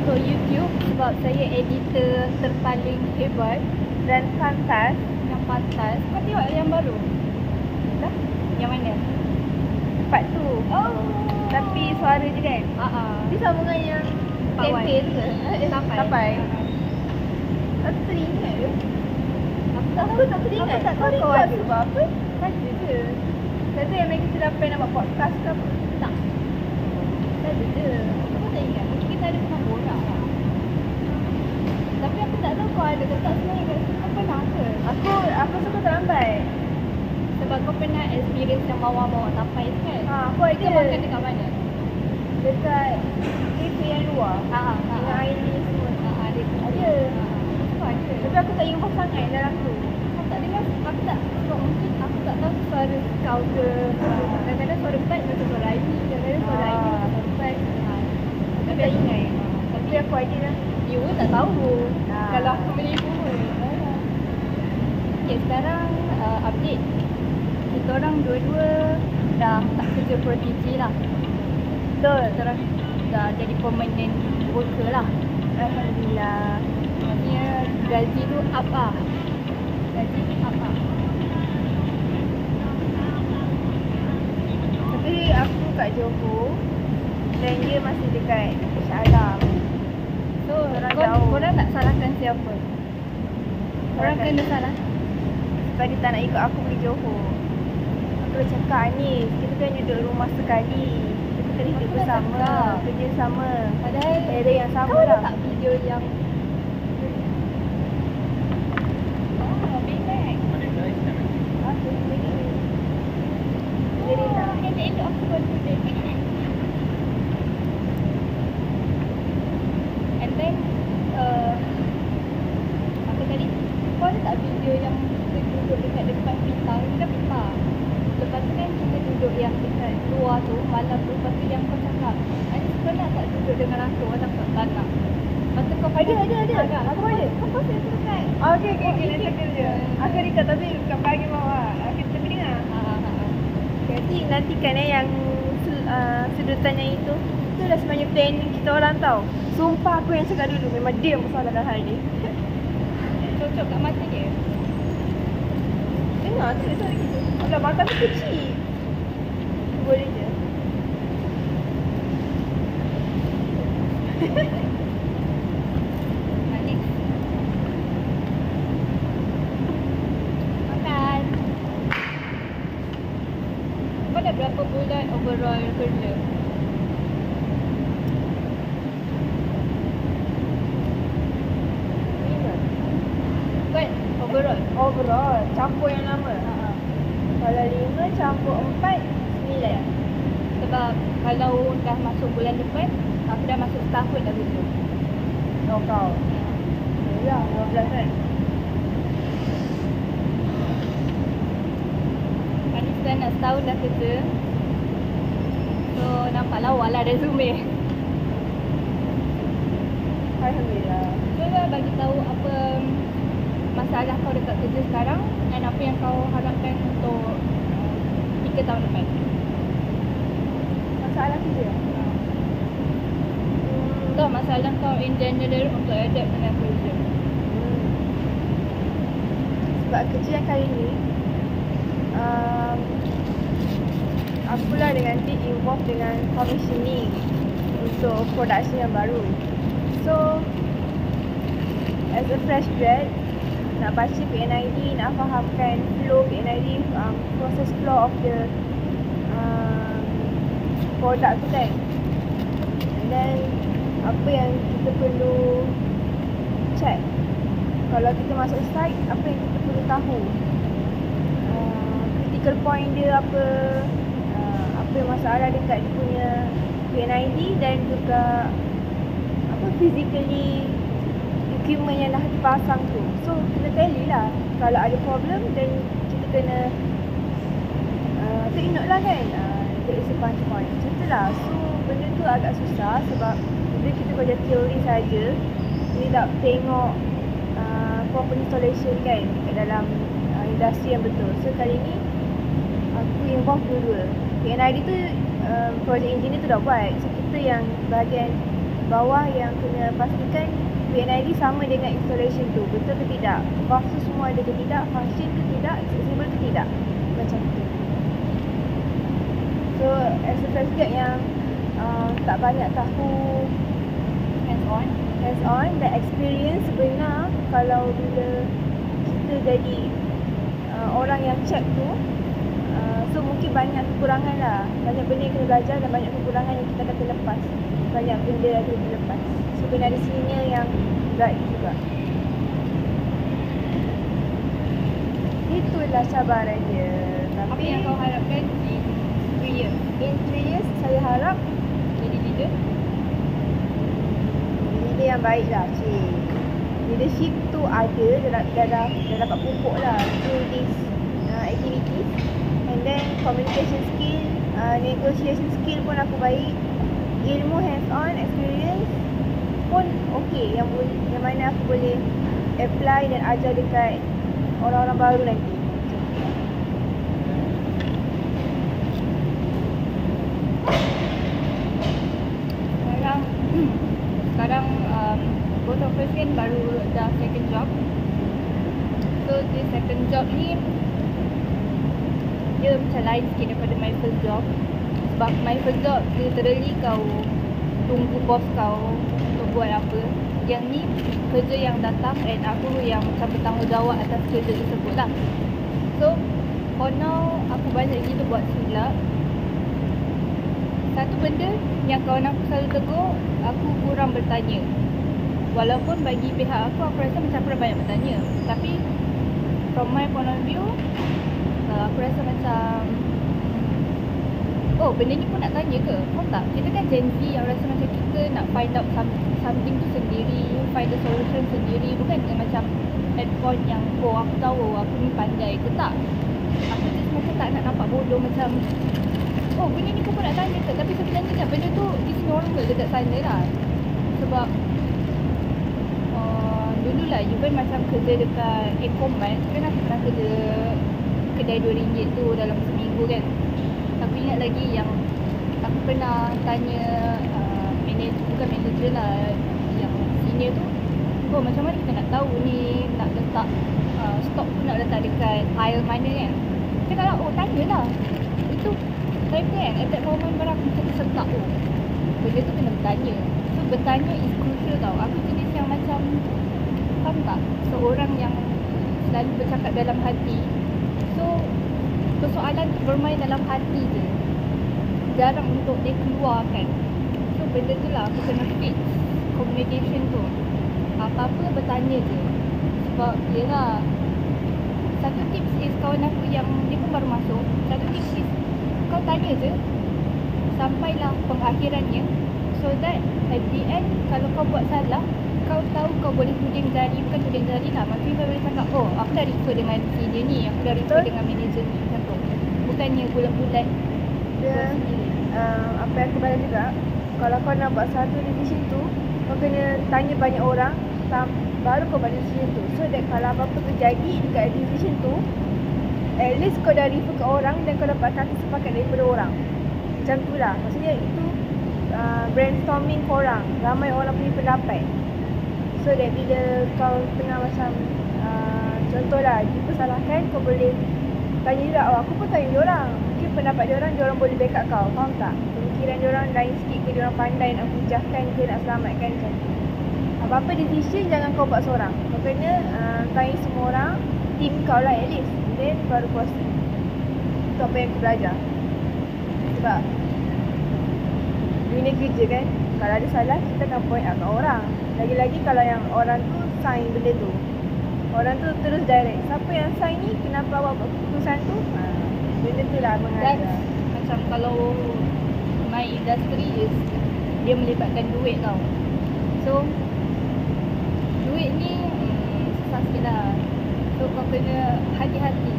untuk YouTube sebab saya editor terpaling hebat dan pantas. yang pantas. Kau tengok yang baru? Dah? Yang mana? Part tu. Oh. Tapi suara je kan? Dia sama dengan yang Part one. campaign ke? Sampai. Aku teringat ke? Aku tak teringat. Aku tak tahu Kau kau ada ada. sebab apa? Ada je. Kata yang mereka sudah plan nak buat podcast ke apa? Tak. Ada je. Aku tak ingat. Mungkin kita ada pernah borak lah. Tapi aku tak tahu kau ada ke tak sebenarnya kat situ. Kau pernah ke? Aku suka terlambat. Sebab kau pernah experience yang bawa-bawa tapai tu kan? Aku Kita ada. makan dekat mana? Dekat cafe yang luar. Dengan Aileen semua. Ada. Ada. Kau ada. Tapi aku tak ingat sangat dalam tu. Kau tak dengar? Aku tak. Sebab mungkin aku tak tahu suara kau ke. Kadang-kadang suara Pat macam suara Aini. Kadang-kadang suara Aini macam suara Pat. Aku tak ingat. Tapi aku ada lah. You pun tak tahu. Ah. Kalau aku menipu pun. Okay, sekarang update. Kita orang dua-dua dah tak kerja ProTG lah. Betul. Kita orang dah jadi permanent worker lah. Alhamdulillah. Maksudnya gaji tu up lah. Gaji up lah. Tapi aku kat Johor dan dia masih dekat Shah Alam. So, Orang jauh. korang tak salahkan siapa? Korang kena salah. Sebab dia tak nak ikut aku pergi Johor. Aku dah cakap ni, kita kan duduk rumah sekali. Kita kena hidup Aku dah bersama, cakap. kerja sama. Padahal Area yang sama kau ada lah. tak video yang Big Mac. Aku jadi lah. Elok-elok aku buat today. And then apa tadi? Kau ada tak video yang kita duduk dekat depan pita? Kita dah pita. Lepas tu kan kita duduk yang dekat luar tu malam tu. Lepas tu yang kau cakap Anis kau nak tak duduk dengan aku? Kau cakap tak nak. Lepas tu kau Ada. Aku ada. Kau post yang tu dekat Okay, nanti aku je. Aku record tapi kat bahagian bawah. Kita dengar. Jadi nantikan yang sedutannya itu dah sebenarnya planning kita orang tau. Sumpah aku yang cakap dulu. Memang dia yang bersalah dalam hal ni. cocok kat mata dia. Dengar tu dia suara gitu. Alah mata tu kecil. Boleh je. Balik. Makan. Kau dah berapa bulan overall kerja? Kau overall Campur yang lama. Kalau 5 campur 4 9. Sebab kalau dah masuk bulan depan, aku dah masuk setahun dah kerja. Oh kau. Ya, 12 kan. Anis dah nak setahun dah kerja. So nampak lawa lah resume. Alhamdulillah. Cuba bagi tahu apa masalah kau dekat kerja sekarang dan apa yang kau harapkan untuk 3 tahun depan. Masalah kerja. Tak masalah kau in general untuk adapt dengan kerja. Sebab kerja yang kali ni aku lah dengan team involved dengan commissioning untuk production yang baru. So as a fresh grad, nak baca PNID, nak fahamkan flow PNID, process flow of the product tu kan. And then apa yang kita perlu check kalau kita masuk site, apa yang kita perlu tahu, critical point dia apa, apa yang masalah dekat dia punya PNID dan juga apa physically equipment yang dah dipasang tu. So kena tally lah kalau ada problem dan kita kena take note lah kan. That is a punch point. Macam tu lah. So benda tu agak susah sebab bila kita belajar teori saja, kita tak tengok proper installation kan dekat dalam industri yang betul. So kali ni aku involve dua-dua. PNID tu project engineer tu dah buat. So kita yang bahagian bawah yang kena pastikan PNID sama dengan installation tu. Betul ke tidak? Valve tu semua ada ke tidak? Function ke tidak? Accessible ke tidak? Macam tu. So as a fresh grad yang tak banyak tahu hands on dan experience sebenar, kalau bila kita jadi orang yang check tu, so mungkin banyak kekurangan lah. Banyak benda yang kena belajar dan banyak kekurangan yang kita akan terlepas. Banyak benda yang kena terlepas. So kena ada senior yang guide juga. Itulah cabaran dia. Apa yang kau harapkan in 3 years? In 3 years saya harap Jadi leader? leader yang baik lah, cik. Leadership tu ada, dah dapat pupuk lah through this activity. And then communication skill, negotiation skill pun aku baik. Ilmu hands on experience pun okey, yang mana aku boleh apply dan ajar dekat orang-orang baru nanti. Sekarang both of us kan baru dah second job. So the second job ni dia macam lain sikit daripada my first job. Sebab my first job literally kau tunggu bos kau untuk buat apa. Yang ni kerja yang datang and aku yang macam bertanggungjawab atas kerja tersebut lah. So for now aku banyak gitu buat silap. Satu benda yang kawan aku selalu tegur, aku kurang bertanya. Walaupun bagi pihak aku rasa macam aku dah banyak bertanya. Tapi from my point of view, aku rasa macam oh benda ni pun nak tanya ke? Faham tak? Kita kan Gen Z yang rasa macam kita nak find out something tu sendiri, find the solution sendiri. Bukan macam at point yang oh aku tahu aku ni pandai ke tak. Aku just macam tak nak nampak bodoh macam oh benda ni kau pun nak tanya ke? Tapi sebenarnya kan benda tu is normal dekat sana lah. Sebab dululah even macam kerja dekat Ecomat kan, aku pernah kerja kedai RM2 tu dalam seminggu kan. Aku ingat lagi yang aku pernah tanya bukan manager lah, yang senior tu, oh macam mana kita nak tahu ni nak letak stok tu nak letak dekat aisle mana kan. Dia kata oh tanyalah. Itu time kan at that moment baru aku macam tersentak, oh benda tu kena bertanya. So bertanya is crucial tau. Aku jenis yang macam faham tak, seorang yang selalu bercakap dalam hati. So persoalan tu bermain dalam hati je, jarang untuk dia keluarkan. So benda tu lah aku kena fix communication tu. Apa-apa bertanya je. Sebab yelah, satu tips is kawan aku yang dia pun baru masuk, satu tips is kau tanya je sampailah pengakhirannya, so that at the end kalau kau buat salah, kau tahu kau boleh tuding jari. Bukan tuding jari lah, maksudnya kau boleh cakap oh aku dah refer dengan senior ni, aku dah refer dengan manager ni, macam tu. Bukannya bulat-bulat Dia apa yang aku bayar juga, kalau kau nak buat satu decision tu, kau kena tanya banyak orang baru kau buat decision tu. So that kalau apa-apa terjadi dekat decision tu, at least kau dah refer ke orang dan kau dapat kata sepakat daripada orang. Macam tu lah. Maksudnya itu brainstorming korang, ramai orang punya pendapat. So that bila kau tengah macam contohlah jumpa salahkan, kau boleh tanya juga, oh aku pun tanya diorang, mungkin pendapat diorang boleh backup kau. Faham tak? Pemikiran diorang lain sikit ke, diorang pandai nak hujahkan ke, nak selamatkan macam tu. Apa-apa decision jangan kau buat seorang. Kau kena tanya semua orang, team kau lah at least. Then baru proceed. Itu apa yang aku belajar. Sebab dunia kerja kan, kalau ada salah kita akan point out kat orang. Lagi-lagi kalau yang orang tu sign benda tu, orang tu terus direct, siapa yang sign ni, kenapa awak buat keputusan tu, benda tu lah mengajar. Macam kalau my industry is dia melibatkan duit tau. So duit ni susah sikit lah. So kau kena hati-hati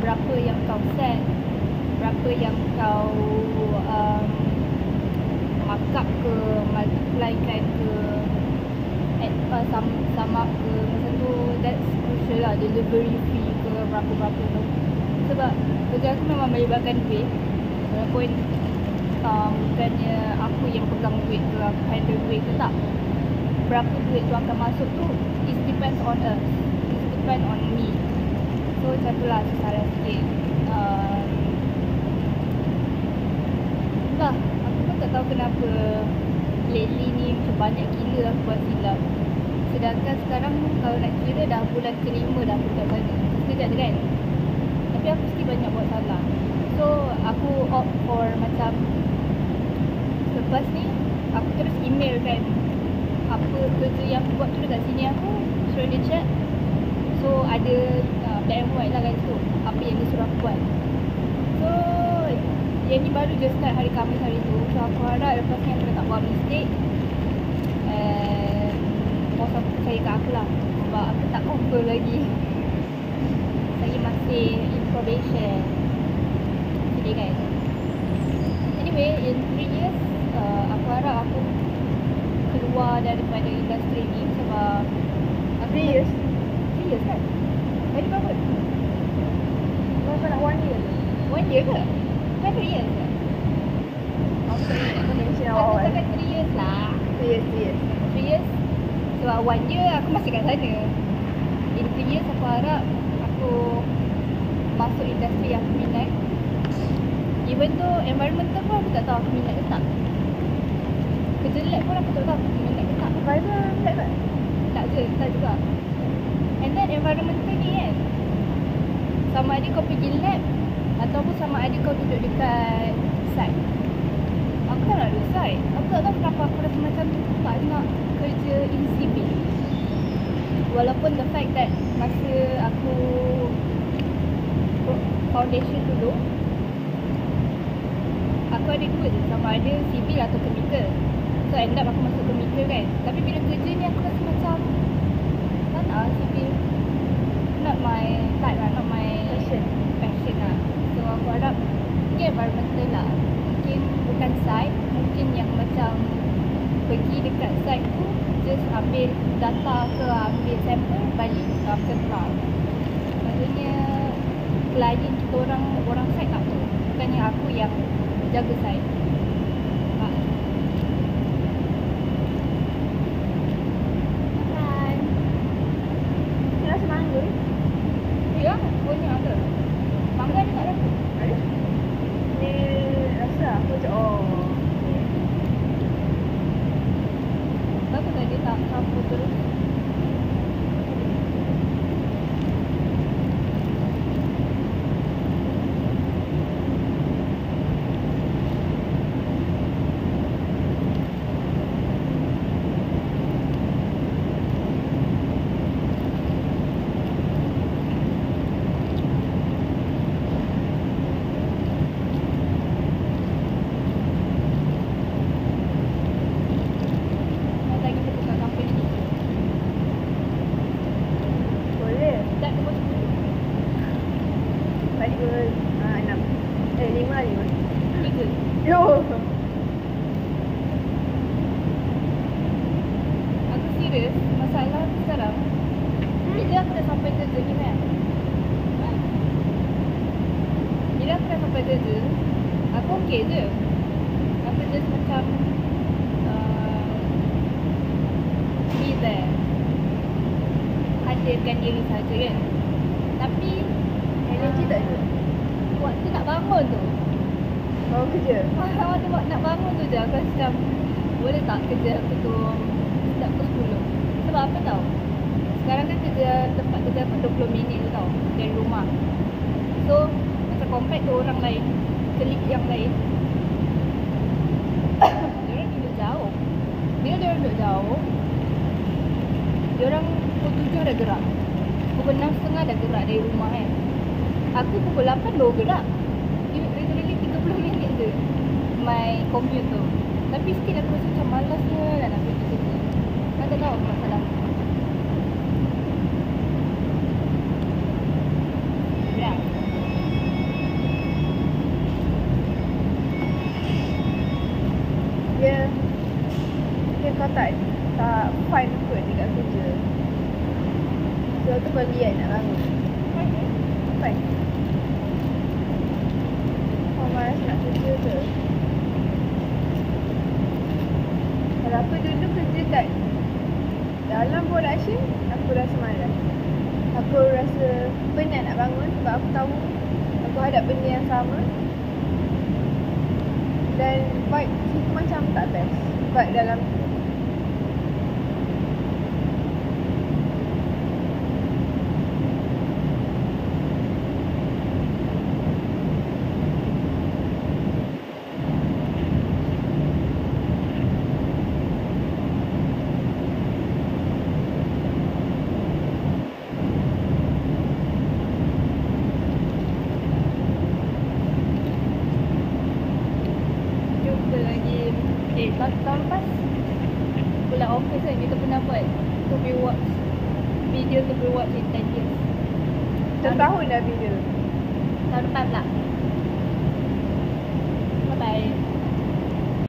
berapa yang kau set, berapa yang kau markup ke, multiplykan ke, add sum up ke, macam tu. That's crucial lah. Delivery fee ke, berapa-berapa tu. Sebab kerja aku memang melibatkan duit. Walaupun bukannya aku yang pegang duit ke, aku handle duit ke, tak. Berapa duit tu akan masuk tu, it depends on us, it depends on me. So macam tu lah salah sikit. Itulah, aku pun tak tahu kenapa lately ni macam banyak gila aku buat silap. Sedangkan sekarang kalau nak kira dah bulan ke-5 dah aku kat sana. Sekejap je kan. Tapi aku mesti banyak buat salah. So aku opt for macam lepas ni aku terus email kan apa kerja yang aku buat tu dekat sini aku suruh dia check. So ada black and white lah kat situ apa yang dia suruh aku buat. So yang ni baru je start hari Khamis hari tu. So aku harap lepas ni aku dah tak buat mistake. And bos aku percaya kat aku lah. Sebab aku tak confirm lagi. Saya masih in probation. Sedih kan. Anyway, in 3 years aku harap aku keluar daripada industri ni. Sebab 3 years? 3 years kan? Hari berapa? Kau nak 1 year? 1 year ke? Kan 3 years ke? Aku tak ingat kau mention Aku awal-awal. katakan 3 years lah. 3 years, 3 years. 3 years. Sebab 1 year aku masih kat sana. In 3 years aku harap aku masuk industri yang aku minat. Even tu environmental pun aku tak tahu aku minat ke tak. Kerja lab pun aku tak tahu aku minat ke tak. Fiber lab tak? Tak juga. And then environmental ni kan, sama ada kau pergi lab ataupun sama ada kau duduk dekat site. Aku tak nak duduk site. Aku tak tahu kenapa aku rasa macam tak nak kerja in civil. Walaupun the fact that masa aku foundation dulu aku ada dua je, sama ada civil atau chemical. So end up aku masuk chemical kan. Tapi bila kerja ni aku rasa macam tak nak civil. Not my type lah, not my passion lah. So aku harap mungkin environmental lah. Mungkin bukan site, mungkin yang macam pergi dekat site tu just ambil data ke ambil sampel balik macam tu lah. Maksudnya klien kita orang site tak tu. Bukannya aku yang jaga site. Makan. Ni rasa mangga ni. Ya, punya ada. Mangga ni tak ada. Ada? Ni rasa aku macam okay. Bagus tak dia tak campur terus. Yo. Aku serius, masalah sekarang bila aku dah sampai kerja ni kan. Bila aku dah sampai kerja, aku okey je. Aku just macam be there, hadirkan diri saja kan. Tapi Energy tak ada. waktu nak bangun tu, Bawa kerja. waktu nak bangun tu je aku rasa macam boleh tak kerja aku tu start pukul 10. Sebab apa tau, sekarang kan tempat kerja aku 20 minit tu tau dari rumah. So macam compare tu orang lain, colleague yang lain, diorang duduk jauh. Bila diorang duduk jauh, diorang pukul 7 dah gerak, pukul 6.30 dah gerak dari rumah kan. Aku pukul 8 baru gerak. Literally 30 minit je my commute tu. Tapi still aku rasa macam malasnya dah nak pergi kerja. Kau tak tahu masalah. Ya. Dia kau tak fun kot dekat kerja. So tu kau lihat nak bangun. Fun. Kau malas nak kerja ke? Berapa dulu kerja kat dalam production, aku rasa malas. Aku rasa penat nak bangun sebab aku tahu aku hadap benda yang sama. Dan vibe situ macam tak best. Vibe dalam tu. Jumpa lagi. Tahun lepas bulan Ogos kan kita pernah buat to be watched, video to be watched in 10 years. Setahun dah video. Tahun depan pula. Bye bye.